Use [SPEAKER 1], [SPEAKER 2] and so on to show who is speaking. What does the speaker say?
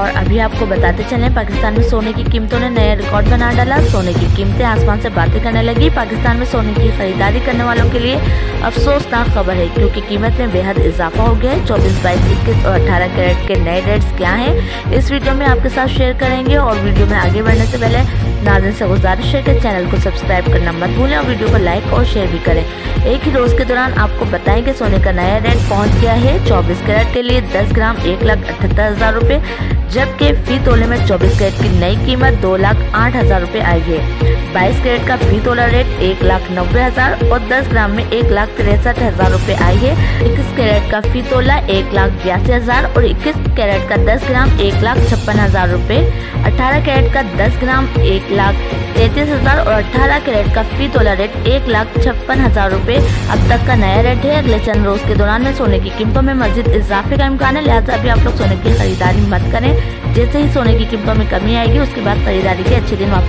[SPEAKER 1] और अभी आपको बताते चलें, पाकिस्तान में सोने की कीमतों ने नया रिकॉर्ड बना डाला। सोने की कीमतें आसमान से बातें करने लगी। पाकिस्तान में सोने की खरीदारी करने वालों के लिए अफसोसनाक खबर है, क्योंकि कीमत में बेहद इजाफा हो गया है। 24, 22, 21 और 18 कैरेट के नए रेट्स क्या हैं, इस वीडियो में आपके साथ शेयर करेंगे। और वीडियो में आगे बढ़ने से पहले नाज़रीन से गुजारिश है कि चैनल को सब्सक्राइब करना मत भूलें और वीडियो को लाइक और शेयर भी करें। एक ही रोज़ के दौरान आपको बताएं कि सोने का नया रेट पहुंच गया है। 24 कैरेट के लिए 10 ग्राम 1,78,000 रुपये, जबकि फी तोले में 24 कैरेट की नई कीमत 2,08,000 रुपये आई है। 22 कैरेट का फी तोला रेट 1,90,000 और 10 ग्राम में 1,63,000 रुपये आई है। 21 कैरेट का फी तोला 1,82,000 और 21 कैरेट का 10 ग्राम 1,56,000 रुपये। 18 कैरेट का 10 ग्राम 1,33,000 और 18 कैरेट का फी तोला रेट 1,56,000 रुपये अब तक का नया रेट है। अगले चंद रोज के दौरान में सोने की कीमतों में मजीद इजाफे का इम्कान है, लिहाजा अभी आप लोग सोने की खरीदारी मत करें। जैसे ही सोने की कीमतों में कमी आएगी, उसके बाद खरीदारी के अच्छे दिन वापस